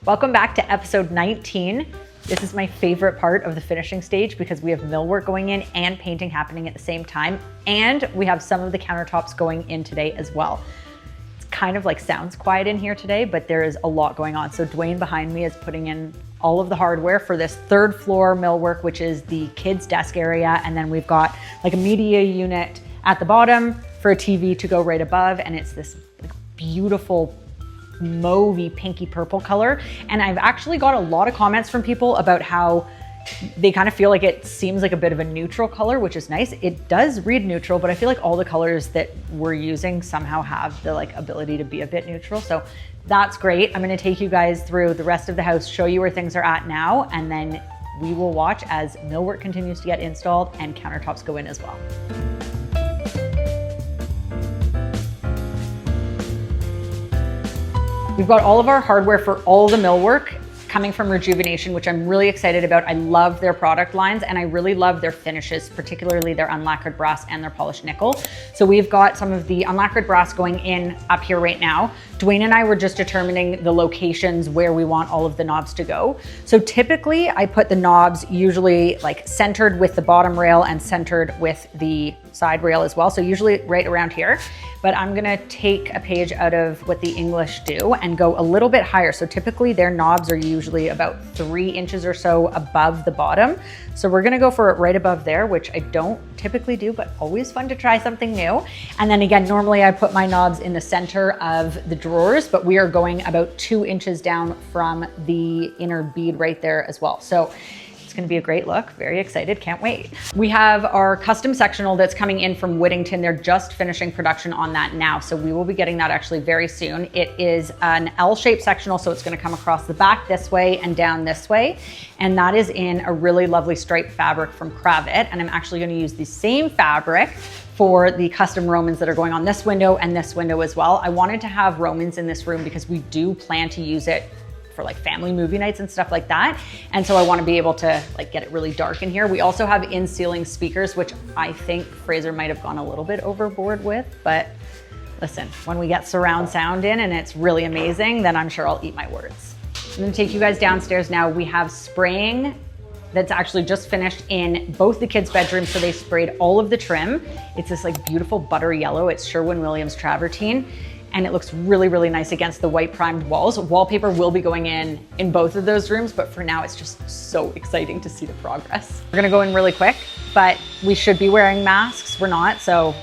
Welcome back to episode 19. This is my favorite part of the finishing stage because we have millwork going in and painting happening at the same time. And we have some of the countertops going in today as well. It's kind of like sounds quiet in here today, but there is a lot going on. So Dwayne behind me is putting in all of the hardware for this third floor millwork, which is the kids' desk area. And then we've got like a media unit at the bottom for a TV to go right above. And it's this like beautiful mauvey pinky purple color. And I've actually got a lot of comments from people about how they kind of feel like it seems like a bit of a neutral color, which is nice. It does read neutral, but I feel like all the colors that we're using somehow have the like ability to be a bit neutral. So that's great. I'm going to take you guys through the rest of the house, show you where things are at now, and then we will watch as millwork continues to get installed and countertops go in as well. We've got all of our hardware for all the millwork coming from Rejuvenation, which I'm really excited about. I love their product lines and I really love their finishes, particularly their unlacquered brass and their polished nickel. So we've got some of the unlacquered brass going in up here right now. Dwayne and I were just determining the locations where we want all of the knobs to go. So typically I put the knobs usually like centered with the bottom rail and centered with the side rail as well. So usually right around here, but I'm gonna take a page out of what the English do and go a little bit higher. So typically their knobs are usually about 3 inches or so above the bottom. So we're gonna go for it right above there, which I don't typically do, but always fun to try something new. And then again, normally I put my knobs in the center of the drawers, but we are going about 2 inches down from the inner bead right there as well. So it's gonna be a great look. Very excited, can't wait. We have our custom sectional that's coming in from Whittington. They're just finishing production on that now. So we will be getting that actually very soon. It is an L-shaped sectional, so it's gonna come across the back this way and down this way. And that is in a really lovely striped fabric from Kravit. And I'm actually gonna use the same fabric for the custom Romans that are going on this window and this window as well. I wanted to have Romans in this room because we do plan to use it for like family movie nights and stuff like that. And so I want to be able to like get it really dark in here. We also have in-ceiling speakers, which I think Fraser might have gone a little bit overboard with, but listen, when we get surround sound in and it's really amazing, then I'm sure I'll eat my words. I'm gonna take you guys downstairs now. We have spraying that's actually just finished in both the kids' bedrooms. So they sprayed all of the trim. It's this like beautiful butter yellow. It's Sherwin-Williams travertine. And it looks really, really nice against the white primed walls. Wallpaper will be going in both of those rooms, but for now it's just so exciting to see the progress. We're gonna go in really quick, but we should be wearing masks. We're not, so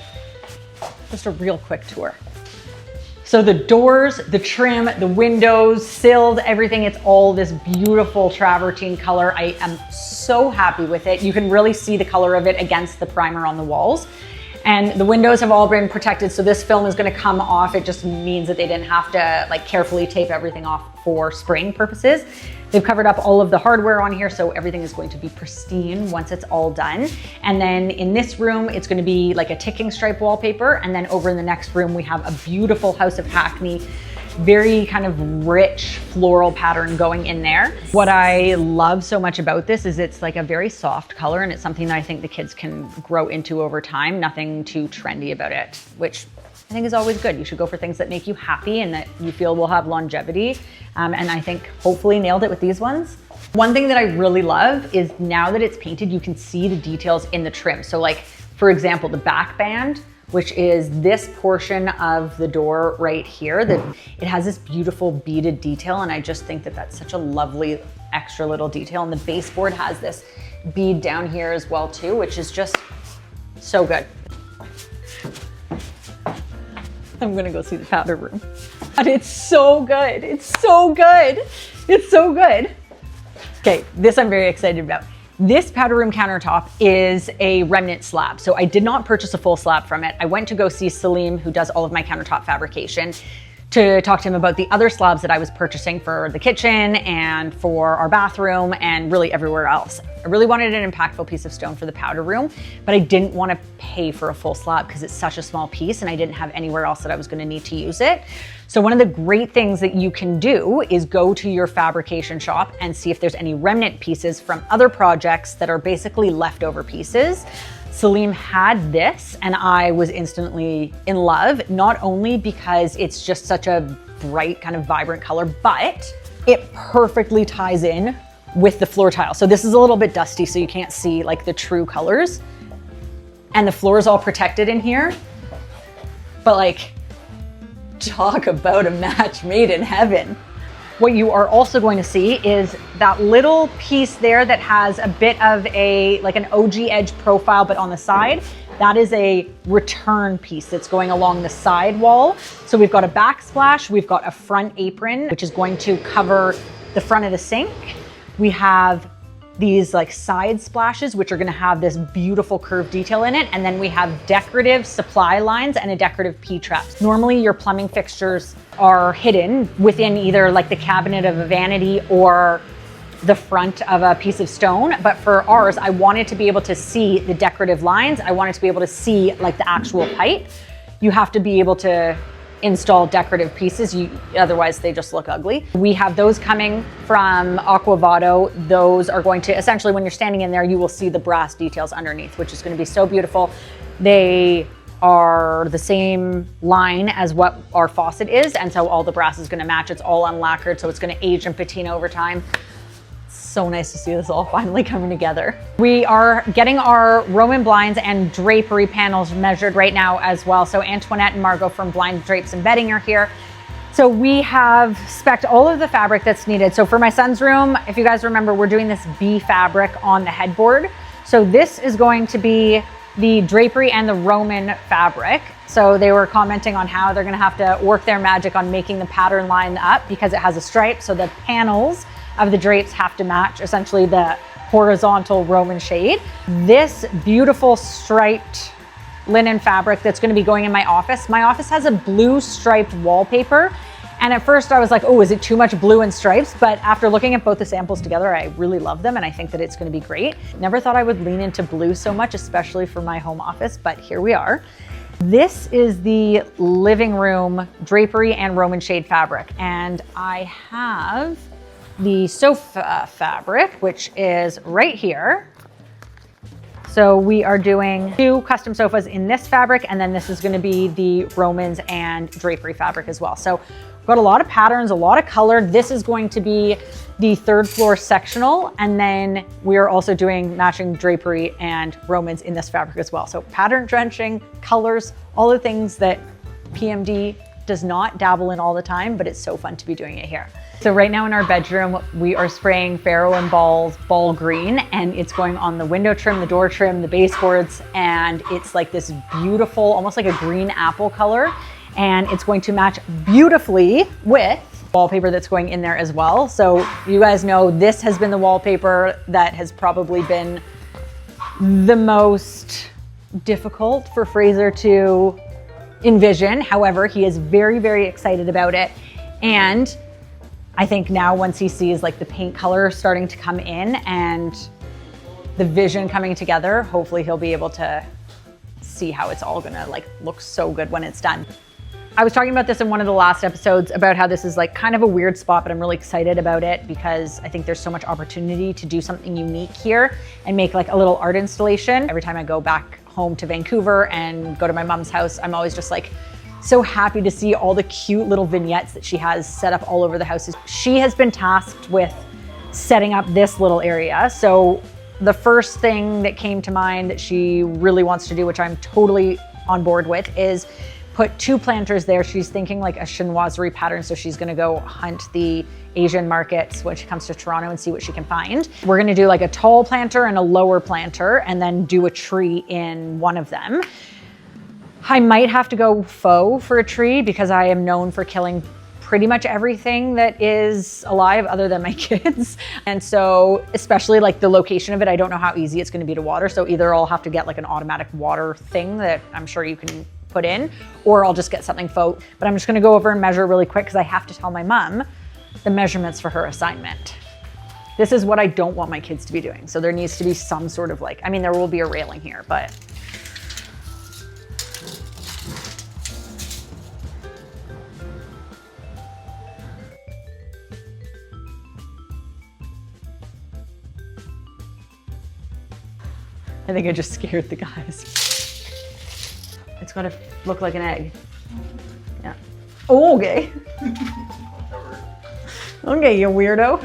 just a real quick tour. So the doors, the trim, the windows, sills, everything, it's all this beautiful travertine color. I am so happy with it. You can really see the color of it against the primer on the walls. And the windows have all been protected, so this film is gonna come off. It just means that they didn't have to like carefully tape everything off for spraying purposes. They've covered up all of the hardware on here, so everything is going to be pristine once it's all done. And then in this room, it's gonna be like a ticking stripe wallpaper. And then over in the next room, we have a beautiful House of Hackney, very kind of rich floral pattern going in there. What I love so much about this is it's like a very soft color and it's something that I think the kids can grow into over time. Nothing too trendy about it, which I think is always good. You should go for things that make you happy and that you feel will have longevity. And I think hopefully nailed it with these ones. One thing that I really love is now that it's painted, you can see the details in the trim. So like, for example, the back band, which is this portion of the door right here, that it has this beautiful beaded detail. And I just think that that's such a lovely extra little detail. And the baseboard has this bead down here as well too, which is just so good. I'm gonna go see the powder room. And it's so good, it's so good, it's so good. Okay, this I'm very excited about. This powder room countertop is a remnant slab. So I did not purchase a full slab from it. I went to go see Salim, who does all of my countertop fabrication, to talk to him about the other slabs that I was purchasing for the kitchen and for our bathroom and really everywhere else. I really wanted an impactful piece of stone for the powder room, but I didn't want to pay for a full slab because it's such a small piece and I didn't have anywhere else that I was going to need to use it. So one of the great things that you can do is go to your fabrication shop and see if there's any remnant pieces from other projects that are basically leftover pieces. Salim had this and I was instantly in love, not only because it's just such a bright kind of vibrant color, but it perfectly ties in with the floor tile. So this is a little bit dusty, so you can't see like the true colors. And the floor is all protected in here. But like, talk about a match made in heaven. What you are also going to see is that little piece there that has a bit of like an OG edge profile, but on the side, that is a return piece that's going along the side wall. So we've got a backsplash, we've got a front apron, which is going to cover the front of the sink. We have these like side splashes, which are gonna have this beautiful curved detail in it. And then we have decorative supply lines and a decorative P-trap. Normally your plumbing fixtures are hidden within either like the cabinet of a vanity or the front of a piece of stone. But for ours, I wanted to be able to see the decorative lines. I wanted to be able to see like the actual pipe. You have to be able to install decorative pieces, otherwise they just look ugly. We have those coming from Aquavado. Those are going to, essentially when you're standing in there, you will see the brass details underneath, which is going to be so beautiful. They are the same line as what our faucet is, and so all the brass is going to match. It's all unlacquered, so it's going to age and patina over time. So nice to see this all finally coming together. We are getting our Roman blinds and drapery panels measured right now as well. So Antoinette and Margot from Blind Drapes and Bedding are here. So we have spec'd all of the fabric that's needed. So for my son's room, if you guys remember, we're doing this B fabric on the headboard. So this is going to be the drapery and the Roman fabric. So they were commenting on how they're gonna have to work their magic on making the pattern line up because it has a stripe. So the panels of the drapes have to match essentially the horizontal Roman shade. This beautiful striped linen fabric that's going to be going in my office. My office has a blue striped wallpaper. And at first I was like, oh, is it too much blue and stripes? But after looking at both the samples together, I really love them and I think that it's going to be great. Never thought I would lean into blue so much, especially for my home office, but here we are. This is the living room drapery and Roman shade fabric. And I have the sofa fabric, which is right here. So we are doing 2 custom sofas in this fabric, and then this is going to be the Romans and drapery fabric as well. So we've got a lot of patterns, a lot of color. This is going to be the 3rd floor sectional, and then we are also doing matching drapery and Romans in this fabric as well. So pattern drenching, colors, all the things that PMD does not dabble in all the time, but it's so fun to be doing it here. So right now in our bedroom, we are spraying Farrow and Ball's ball green, and it's going on the window trim, the door trim, the baseboards, and it's like this beautiful, almost like a green apple color, and it's going to match beautifully with wallpaper that's going in there as well. So you guys know this has been the wallpaper that has probably been the most difficult for Fraser to envision. However, he is very, very excited about it. And I think now once he sees like the paint color starting to come in and the vision coming together, hopefully he'll be able to see how it's all gonna like look so good when it's done. I was talking about this in one of the last episodes about how this is like kind of a weird spot, but I'm really excited about it because I think there's so much opportunity to do something unique here and make like a little art installation. Every time I go back home to Vancouver and go to my mom's house, I'm always just like so happy to see all the cute little vignettes that she has set up all over the houses. She has been tasked with setting up this little area. So the first thing that came to mind that she really wants to do, which I'm totally on board with, is put 2 planters there. She's thinking like a chinoiserie pattern. So she's gonna go hunt the Asian markets when she comes to Toronto and see what she can find. We're gonna do like a tall planter and a lower planter and then do a tree in one of them. I might have to go faux for a tree because I am known for killing pretty much everything that is alive other than my kids. And so, especially like the location of it, I don't know how easy it's gonna be to water. So either I'll have to get like an automatic water thing that I'm sure you can put in, or I'll just get something faux. But I'm just gonna go over and measure really quick because I have to tell my mom the measurements for her assignment. This is what I don't want my kids to be doing. So there needs to be some sort of like, I mean, there will be a railing here, but I think I just scared the guys. It's gotta look like an egg. Yeah. Oh, okay. Okay, you weirdo.